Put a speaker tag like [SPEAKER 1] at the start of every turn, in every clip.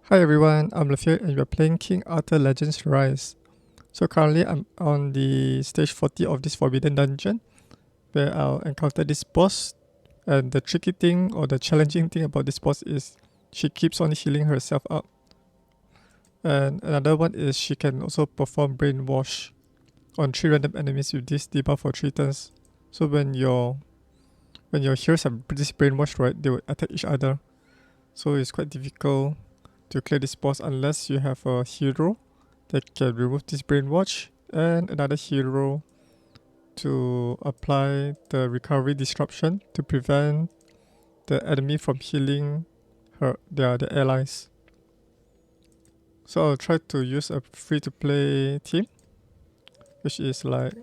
[SPEAKER 1] Hi everyone, I'm Lafayette and we're playing King Arthur Legends Rise. So currently I'm on the stage 40 of this forbidden dungeon where I'll encounter this boss, and the tricky thing or the challenging thing about this boss is she keeps on healing herself up. And another one is she can also perform Brainwash on 3 random enemies with this debuff for 3 turns. So when your heroes have this Brainwash, right, they will attack each other. So it's quite difficult to clear this boss unless you have a hero that can remove this Brainwash and another hero to apply the recovery disruption to prevent the enemy from healing their allies. So I'll try to use a free-to-play team, which is like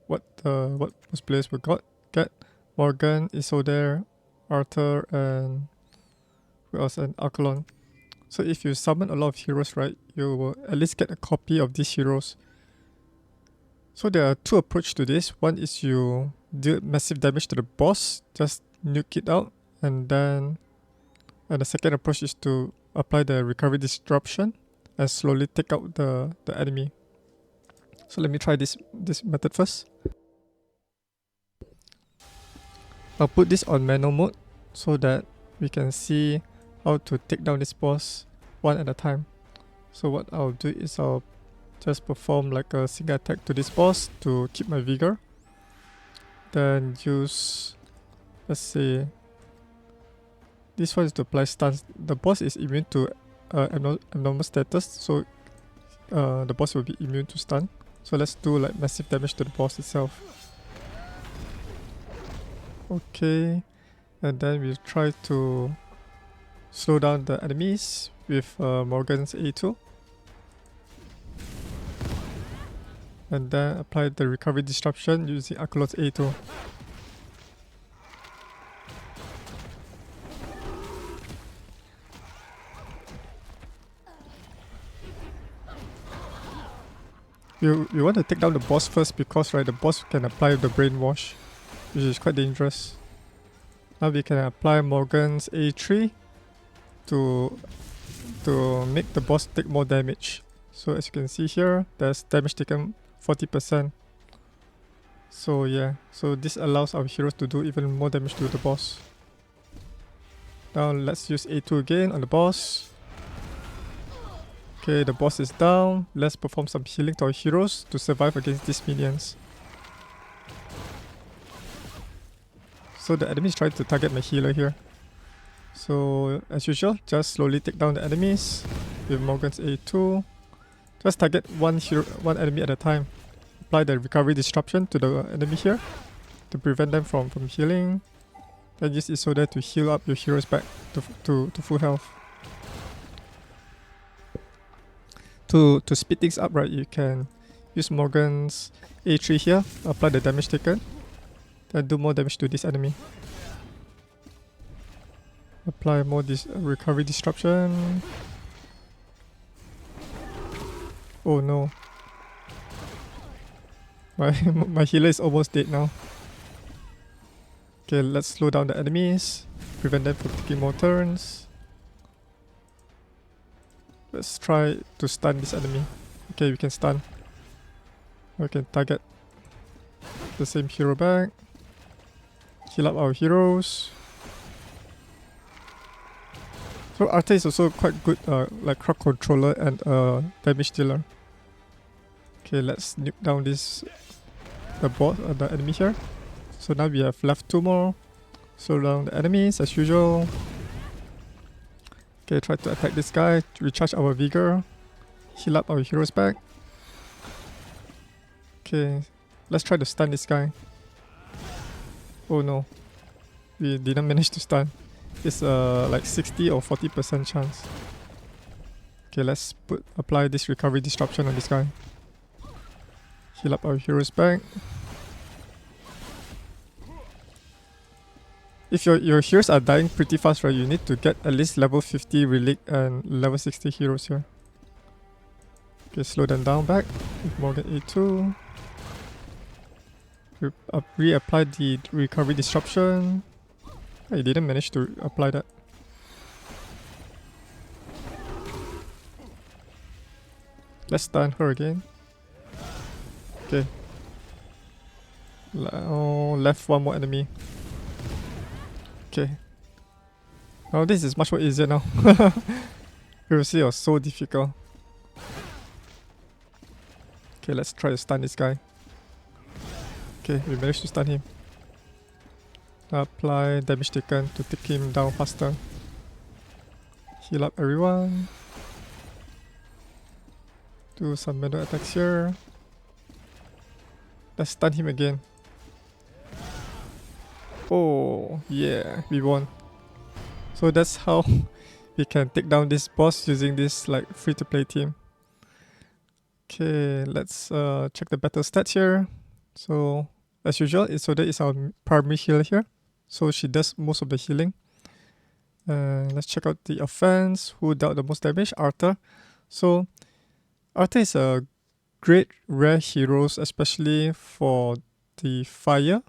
[SPEAKER 1] what most players will get. Morgan, Isolde, Arthur, and who else? And Accolon. So if you summon a lot of heroes, right, you will at least get a copy of these heroes. So there are 2 approaches to this. One is you deal massive damage to the boss, just nuke it out, and the second approach is to apply the recovery disruption and slowly take out the enemy. So let me try this method first. I'll put this on manual mode so that we can see how to take down this boss one at a time. So what I'll do is I'll just perform like a single attack to this boss to keep my vigor. Then use, let's see, this one is to apply stuns. The boss is immune to abnormal status, so the boss will be immune to stun. So let's do like massive damage to the boss itself. Okay, and then we'll try to slow down the enemies with Morgan's A2. And then apply the recovery disruption using Accolon's A2. You want to take down the boss first because, right, the boss can apply the Brainwash, which is quite dangerous. Now we can apply Morgan's A3 to make the boss take more damage. So as you can see here, there's damage taken 40%. So yeah, so this allows our heroes to do even more damage to the boss. Now let's use A2 again on the boss. Okay, the boss is down. Let's perform some healing to our heroes to survive against these minions. So the enemy is trying to target my healer here. So as usual, just slowly take down the enemies with Morgan's A2. Just target one enemy at a time. Apply the recovery disruption to the enemy here to prevent them from healing. Then use Isolde to heal up your heroes back to full health. To speed things up, right, you can use Morgan's A3 here, apply the damage taken, then do more damage to this enemy. Apply more recovery disruption. Oh no. My healer is almost dead now. Okay, let's slow down the enemies, prevent them from taking more turns. Let's try to stun this enemy. Okay, we can stun. We can target the same hero back. Heal up our heroes. So Arthur is also quite good like crowd controller and damage dealer. Okay, let's nuke down the enemy here. So now we have left 2 more. Slow down the enemies as usual. Okay, try to attack this guy to recharge our vigor. Heal up our heroes back. Okay, let's try to stun this guy. Oh no, we didn't manage to stun. It's like 60 or 40% chance. Okay, let's apply this recovery disruption on this guy. Heal up our heroes back. If your heroes are dying pretty fast, right, you need to get at least level 50 relic and level 60 heroes here. Okay, slow them down back with Morgan A2. Reapply the recovery disruption. I didn't manage to apply that. Let's stun her again. Okay. Oh, left one more enemy. Okay. Oh, this is much more easier now. Previously it was so difficult. Okay, let's try to stun this guy. Okay, we managed to stun him. Apply damage taken to take him down faster. Heal up everyone. Do some melee attacks here. Let's stun him again. Oh, yeah, we won. So that's how we can take down this boss using this like free-to-play team. Okay, let's check the battle stats here. So as usual, Isolde is our primary healer here. So she does most of the healing. Let's check out the offense. Who dealt the most damage? Arthur. So Arthur is a great rare heroes, especially for the fire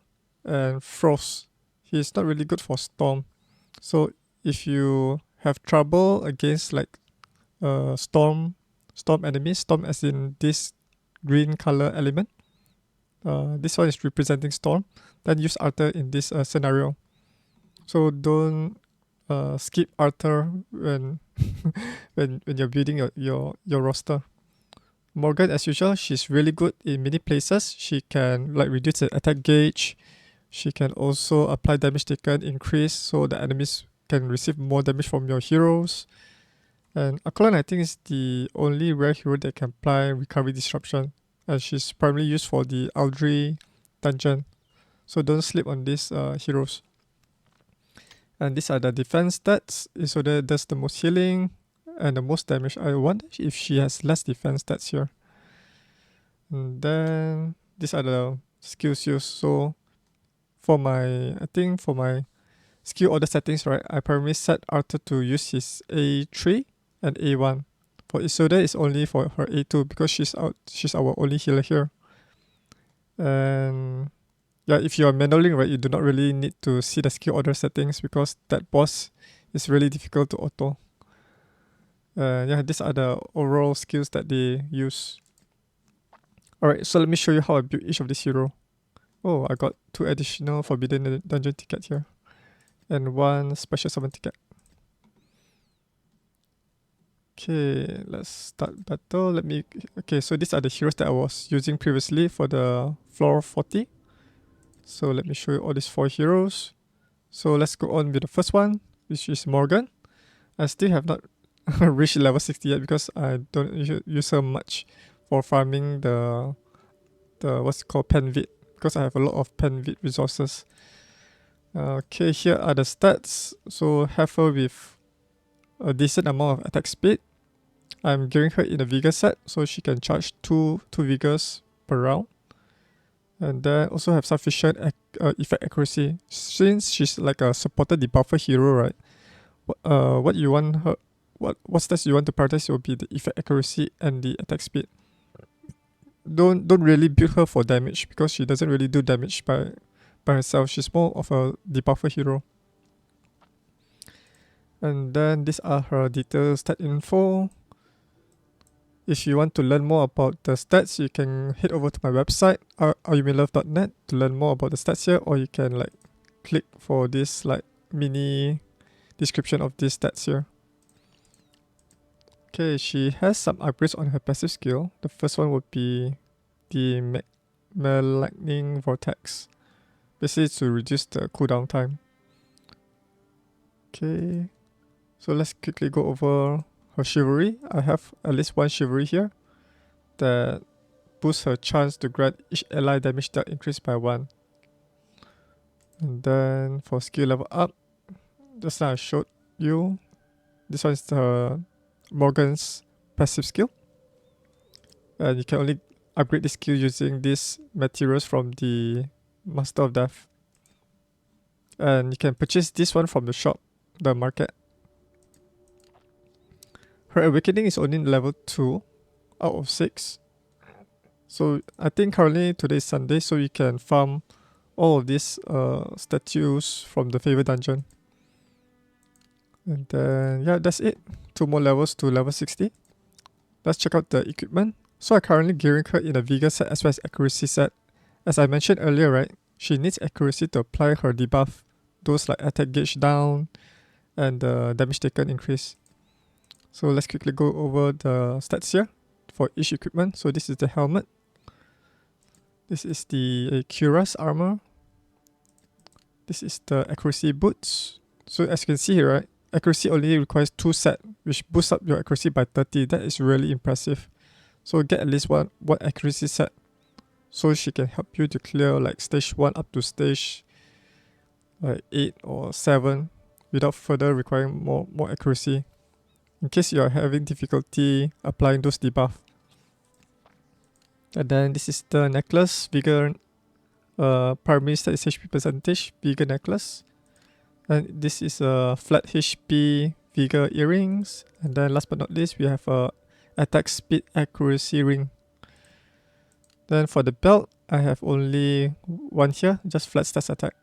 [SPEAKER 1] and frost. He's not really good for storm. So if you have trouble against like storm enemies, storm as in this green color element, this one is representing storm, then use Arthur in this scenario. So don't skip Arthur when when you're building your roster. Morgan, as usual, she's really good in many places. She can like reduce the attack gauge. She can also apply damage taken increase, so the enemies can receive more damage from your heroes. And Accolon, I think, is the only rare hero that can apply recovery disruption, and she's primarily used for the Aldry dungeon. So don't sleep on these heroes. And these are the defense stats. Isolde does the most healing and the most damage. I wonder if she has less defense stats here. And then these are the skills used. So for my skill order settings, right, I primarily set Arthur to use his A3 and A1. For Isolde, it's only for her A2 because she's our only healer here. And yeah, if you are manualing, right, you do not really need to see the skill order settings because that boss is really difficult to auto. Yeah, these are the overall skills that they use. Alright, so let me show you how I build each of this hero. Oh, I got 2 additional Forbidden Dungeon tickets here. And 1 Special Summon ticket. Okay, let's start battle. Okay, so these are the heroes that I was using previously for the floor 40. So let me show you all these 4 heroes. So let's go on with the first one, which is Morgan. I still have not reached level 60 yet because I don't use her much for farming the what's called Penvit, because I have a lot of Penvit resources. Okay, here are the stats. So have her with a decent amount of attack speed. I'm giving her in a vigor set, so she can charge 2 vigors per round. And then also have sufficient effect accuracy. Since she's like a supported debuffer hero, right? What you want her, what stats you want to prioritize will be the effect accuracy and the attack speed. Don't really build her for damage because she doesn't really do damage by herself. She's more of a debuffer hero. And then these are her detailed stat info. If you want to learn more about the stats, you can head over to my website, ayumilove.net, to learn more about the stats here, or you can like click for this like mini description of these stats here. Okay, she has some upgrades on her passive skill. The first one would be the Maligning Vortex, basically to reduce the cooldown time. Okay, so let's quickly go over her chivalry. I have at least 1 chivalry here that boosts her chance to grant each ally damage dealt increased by 1. And then for skill level up, just now I showed you, this one is the Morgan's passive skill. And you can only upgrade this skill using these materials from the Master of Death. And you can purchase this one from the shop, the market. Her awakening is only level 2 out of 6. So I think currently today is Sunday, so you can farm all of these statues from the favor dungeon. And then yeah, that's it. 2 more levels to level 60. let's check out the equipment. So I'm currently gearing her in a vigor set as well as accuracy set. As I mentioned earlier, right, she needs accuracy to apply her debuff. Those like attack gauge down and damage taken increase. So let's quickly go over the stats here for each equipment. So this is the helmet. This is the cuirass armor. This is the accuracy boots. So as you can see here, right, accuracy only requires 2 sets, which boosts up your accuracy by 30. That is really impressive. So get at least one accuracy set, so she can help you to clear like stage 1 up to stage like 8 or 7 without further requiring more accuracy, in case you are having difficulty applying those debuff. And then this is the necklace, vigor, primary stat is HP percentage, vigor necklace. And this is a flat HP vigor earrings. And then last but not least, we have a attack speed accuracy ring. Then for the belt, I have only one here, just flat stats attack.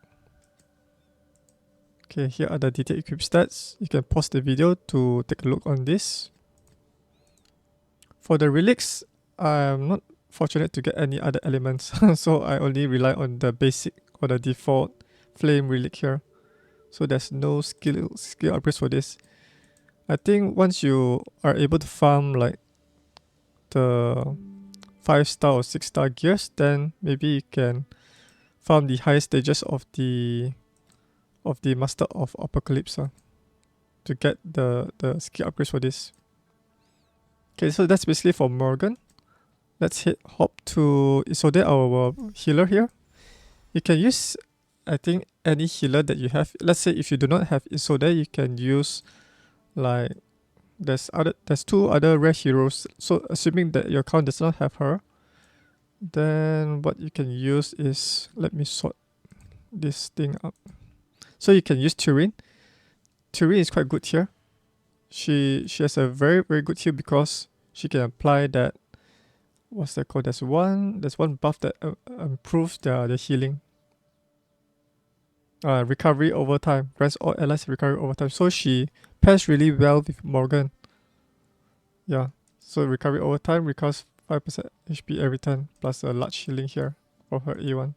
[SPEAKER 1] Okay, here are the detailed equip stats. You can pause the video to take a look on this. For the relics, I'm not fortunate to get any other elements, so I only rely on the basic or the default flame relic here. So there's no skill upgrades for this. I think once you are able to farm like the 5-star or 6-star gears, then maybe you can farm the higher stages of the Master of Apocalypse to get the skill upgrades for this. Okay, so that's basically for Morgan. Let's hop to Isolde, our healer here. You can use, I think, any healer that you have. Let's say if you do not have Isolde, you can use like there's 2 other rare heroes. So assuming that your account does not have her, then what you can use is, let me sort this thing up. So you can use Turin. Turin is quite good here. She has a very good heal because she can apply that, what's that called? There's one buff that improves the healing. Recovery over time. Grants all allies recovery over time. So she pairs really well with Morgan. Yeah. So recovery over time recovers 5% HP every turn, plus a large healing here for her A1.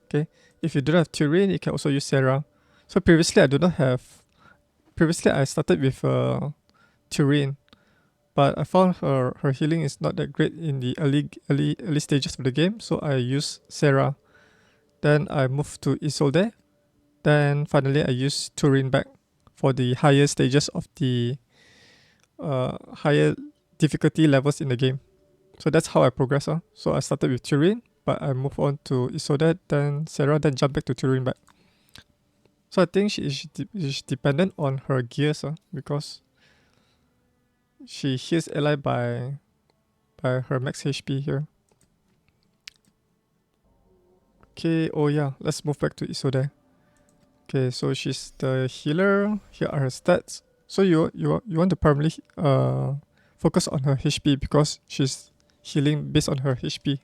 [SPEAKER 1] Okay. If you don't have Turin, you can also use Sarah. So previously I started with Turin, but I found her healing is not that great in the early stages of the game, so I use Sarah. Then I moved to Isolde. Then finally I used Turin back for the higher stages of the higher difficulty levels in the game. So that's how I progress. So I started with Turin, but I moved on to Isolde, then Sarah, then jump back to Turin back. So I think she is dependent on her gears because she heals ally by her max HP here. Okay, oh yeah, let's move back to Isolde. Okay, so she's the healer. Here are her stats. So you want to primarily focus on her HP because she's healing based on her HP.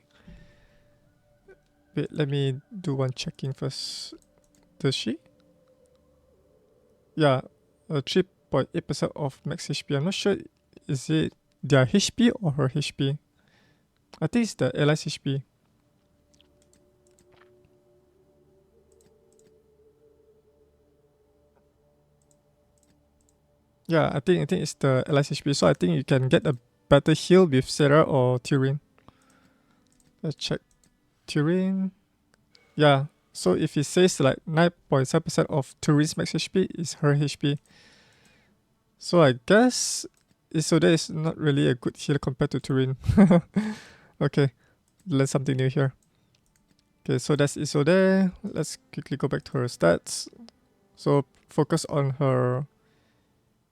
[SPEAKER 1] Wait, let me do one checking first. Does she? Yeah, 3.8% of max HP. I'm not sure, is it their HP or her HP? I think it's the allies HP. Yeah, I think it's the allies HP. So I think you can get a better heal with Sarah or Turin. Let's check. Turin. Yeah. So if it says like 9.7% of Turin's max HP is her HP. So I guess Isolde is not really a good healer compared to Turin. Okay, learn something new here. Okay, so that's Isolde. Let's quickly go back to her stats. So focus on her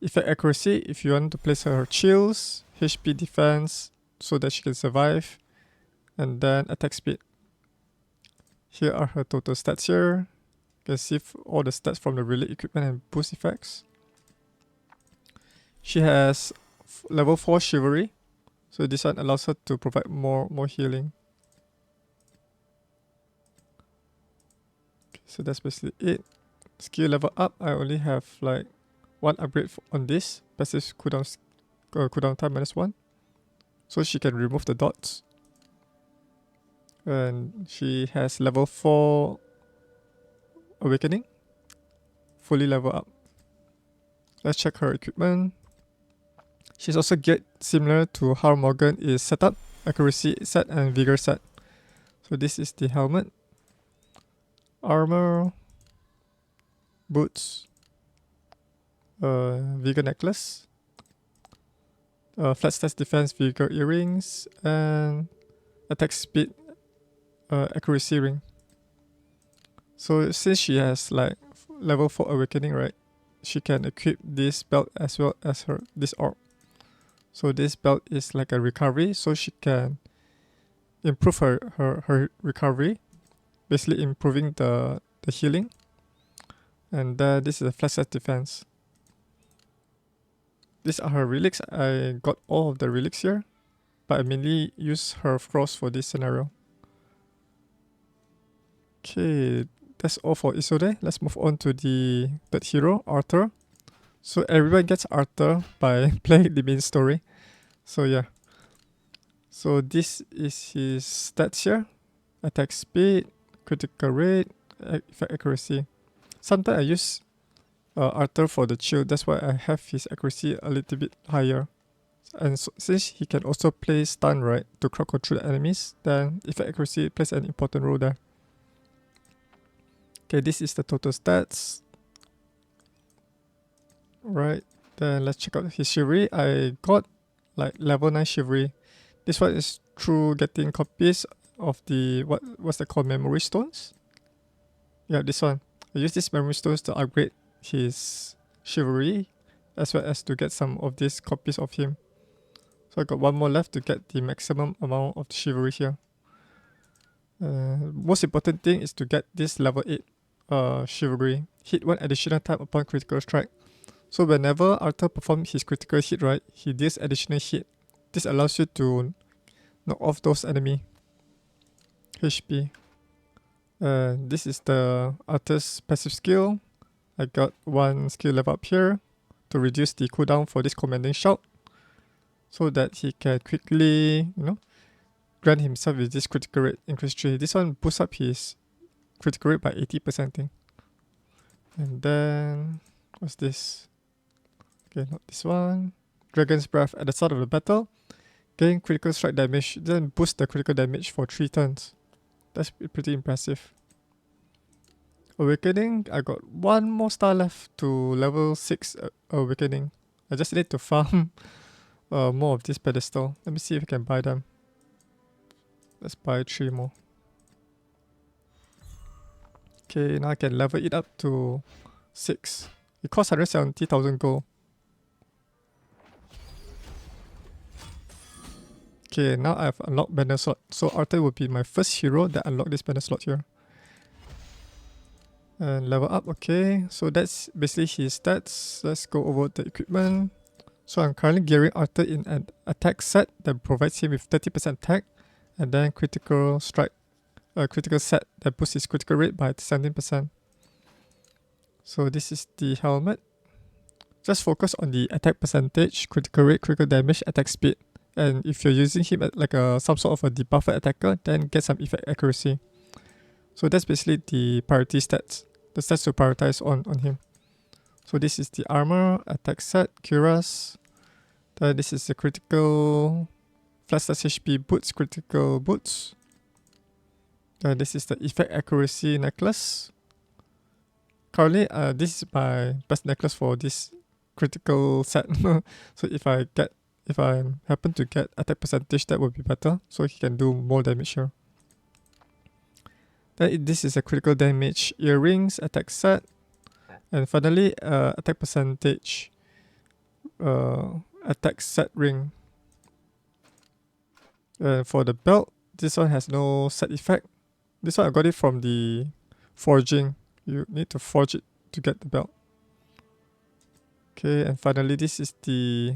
[SPEAKER 1] effect accuracy if you want to place her chills, HP defense so that she can survive, and then attack speed. Here are her total stats here. You can see all the stats from the relay equipment and boost effects. She has level 4 chivalry, so this one allows her to provide more healing. Okay, so that's basically it. Skill level up, I only have like one upgrade on this passive cooldown cooldown time -1. So she can remove the dots. And she has level 4 awakening. Fully level up. Let's check her equipment. She's also geared similar to how Morgan is set up. Accuracy set and vigor set. So this is the helmet. Armor. Boots. Vigor necklace. Flat stats defense vigor earrings. And attack speed accuracy ring. So since she has like level 4 awakening, right? She can equip this belt as well as this orb. So this belt is like a recovery, so she can improve her recovery, basically improving the healing. And this is a flat set defense. These are her relics. I got all of the relics here, but I mainly use her cross for this scenario. Okay, that's all for Isolde. Let's move on to the third hero, Arthur. So everyone gets Arthur by playing the main story. So yeah. So this is his stats here. Attack speed, critical rate, effect accuracy. Sometimes I use Arthur for the shield. That's why I have his accuracy a little bit higher. And so, since he can also play stun, right, to crowd control the enemies, then effect accuracy plays an important role there. Okay, this is the total stats. Right, then let's check out his chivalry. I got like level 9 chivalry. This one is through getting copies of the what's that called, memory stones. Yeah, this one. I use these memory stones to upgrade his chivalry, as well as to get some of these copies of him. So I got one more left to get the maximum amount of the chivalry here. Most important thing is to get this level 8 chivalry. Hit 1 additional time upon critical strike. So whenever Arthur performs his critical hit, right, he deals additional hit. This allows you to knock off those enemy HP. This is the Arthur's passive skill. I got one skill level up here to reduce the cooldown for this commanding shout, so that he can quickly, grant himself with this critical rate increase 3. This one boosts up his critical rate by 80% thing. And then what's this? Okay, not this one. Dragon's Breath. At the start of the battle, gain critical strike damage, then boost the critical damage for 3 turns. That's pretty impressive. Awakening, I got one more star left to level 6 Awakening. I just need to farm more of this pedestal. Let me see if I can buy them. Let's buy 3 more. Okay, now I can level it up to 6. It costs 170,000 gold. Okay, now I've unlocked banner slot. So Arthur will be my first hero that unlocked this banner slot here. And level up, okay. So that's basically his stats. Let's go over the equipment. So I'm currently gearing Arthur in an attack set that provides him with 30% attack. And then critical strike, critical set that boosts his critical rate by 17%. So this is the helmet. Just focus on the attack percentage, critical rate, critical damage, attack speed. And if you're using him at like some sort of a debuffer attacker, then get some effect accuracy. So that's basically the priority stats. The stats to prioritize on him. So this is the armor, attack set, cuirass. Then this is the critical flat stats HP boots, critical boots. Then this is the effect accuracy necklace. Currently, this is my best necklace for this critical set. So if I happen to get attack percentage, that would be better, so he can do more damage here. Then this is a critical damage earrings, attack set, and finally attack percentage attack set ring. For the belt, this one has no set effect. This one I got it from the forging. You need to forge it to get the belt. Okay, and finally this is the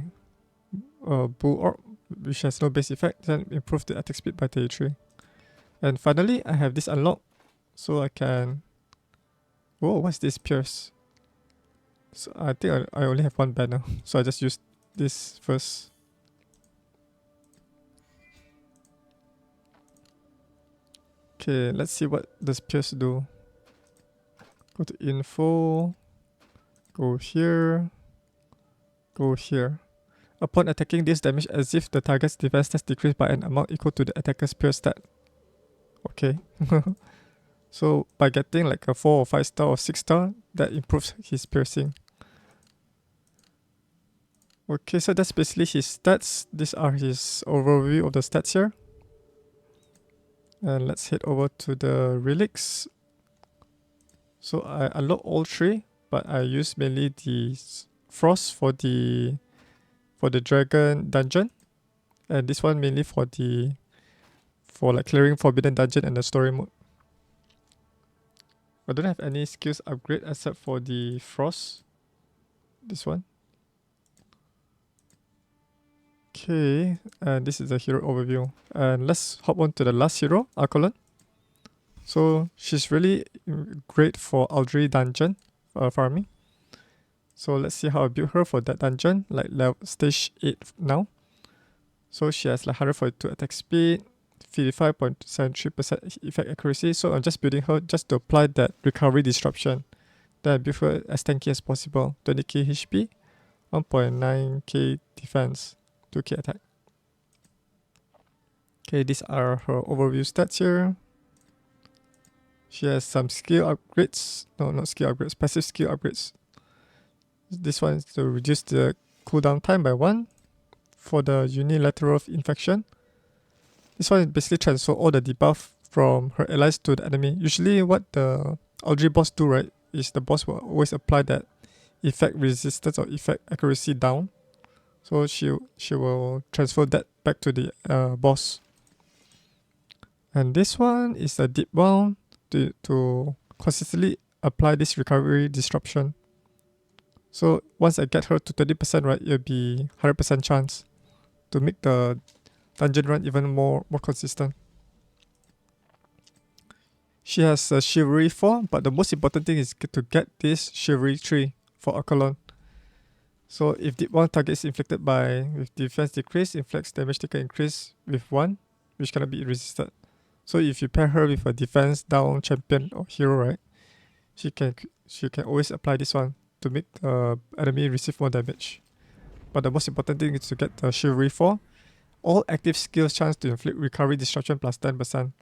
[SPEAKER 1] bull orb, which has no base effect, then improve the attack speed by 33. And finally I have this unlocked, so I can... Whoa, what's this pierce? So I think I only have one banner, so I just used this first. Okay, let's see what the spears do. Go to info, go here, go here. Upon attacking, this damage as if the target's defense stats decreased by an amount equal to the attacker's spear stat. Okay. So by getting like a 4 or 5 star or 6 star, that improves his piercing. Okay, so that's basically his stats. These are his overview of the stats here. And let's head over to the relics. So I unlock all 3, but I use mainly the frost for the dragon dungeon, and this one mainly for like clearing forbidden dungeon and the story mode. I don't have any skills upgrade except for the frost. This one. Okay, and this is the hero overview. And let's hop on to the last hero, Accolon. So she's really great for Aldry dungeon farming. So let's see how I build her for that dungeon, like level stage 8 now. So she has like 142 attack speed, 55.73% effect accuracy. So I'm just building her just to apply that recovery disruption. Then I build her as tanky as possible. 20k HP, 1.9k defense, 2k attack. Okay, these are her overview stats here. She has some skill upgrades. No, not skill upgrades, passive skill upgrades. This one is to reduce the cooldown time by 1 for the unilateral infection. This one is basically transfer all the debuff from her allies to the enemy. Usually what the Aldry boss do, right, is the boss will always apply that effect resistance or effect accuracy down. So she will transfer that back to the boss. And this one is a deep wound to consistently apply this recovery disruption. So once I get her to 20%, right, it'll be 100% chance to make the dungeon run even more consistent. She has a Chivalry 4, but the most important thing is to get this Chivalry 3 for Accolon. So if the one target is inflicted with defense decrease, inflicts damage taken increase with 1, which cannot be resisted. So if you pair her with a defense down champion or hero, right, she can always apply this one to make the enemy receive more damage. But the most important thing is to get the Chivalry 4. All active skills chance to inflict recovery disruption plus 10%.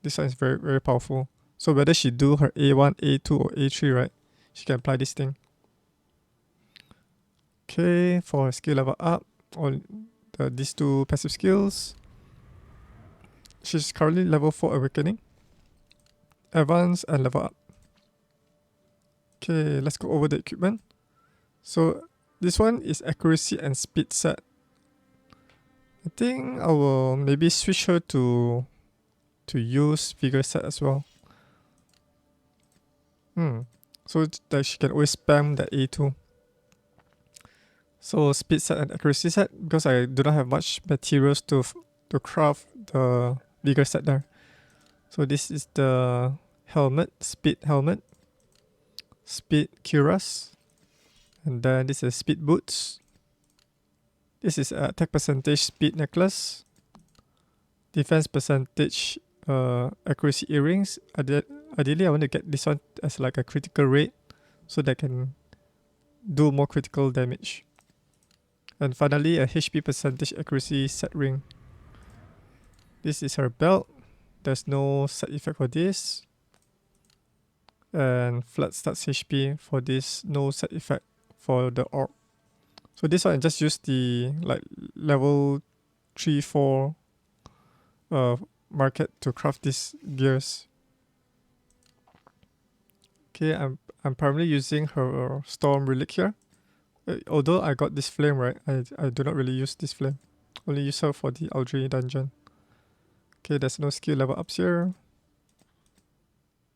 [SPEAKER 1] This one is very, very powerful. So whether she do her A1, A2 or A3, right, she can apply this thing. Okay, for her skill level up, on these 2 passive skills. She's currently level 4 awakening. Advance and level up. Okay, let's go over the equipment. So this one is accuracy and speed set. I think I will maybe switch her to use vigor set as well. So that she can always spam the A2. So speed set and accuracy set, because I do not have much materials to craft the vigor set there. So this is the helmet, speed helmet, speed cuirass, and then this is speed boots. This is attack percentage speed necklace, defense percentage accuracy earrings. Ideally, I want to get this one as like a critical rate, so that I can do more critical damage. And finally, a HP percentage accuracy set ring. This is her belt. There's no side effect for this. And flat stats HP for this, no side effect for the orb. So this one I just use the like level 3-4 market to craft these gears. Okay, I'm primarily using her storm relic here. Although I got this flame, right, I do not really use this flame. Only use her for the Aldry dungeon. Okay, there's no skill level ups here.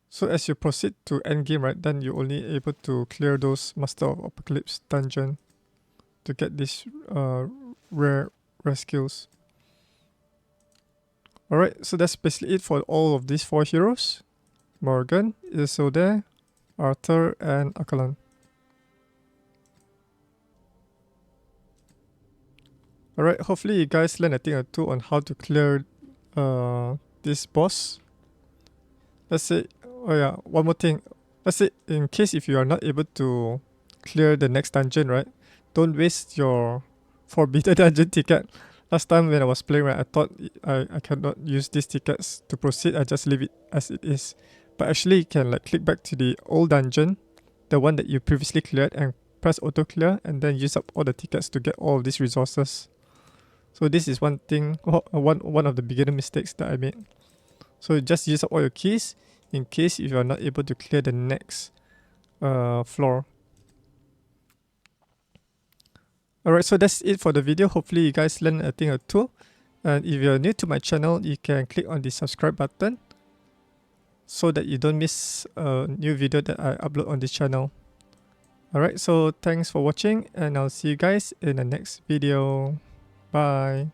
[SPEAKER 1] So as you proceed to endgame, right, then you're only able to clear those Master of Apocalypse dungeon to get these rare skills. Alright, so that's basically it for all of these 4 heroes. Morgan, Isolde, Arthur, and Accolon. Alright, hopefully you guys learn a thing or two on how to clear this boss. Let's say, oh yeah, one more thing. Let's say in case if you are not able to clear the next dungeon, right? Don't waste your forbidden dungeon ticket. Last time when I was playing, right, I thought I cannot use these tickets to proceed. I just leave it as it is. But actually you can like click back to the old dungeon, the one that you previously cleared, and press auto clear and then use up all the tickets to get all of these resources. So this is one thing, one of the beginner mistakes that I made. So just use up all your keys in case if you are not able to clear the next floor. Alright, so that's it for the video. Hopefully you guys learned a thing or two. And if you're new to my channel, you can click on the subscribe button so that you don't miss a new video that I upload on this channel. Alright, so thanks for watching and I'll see you guys in the next video. Bye.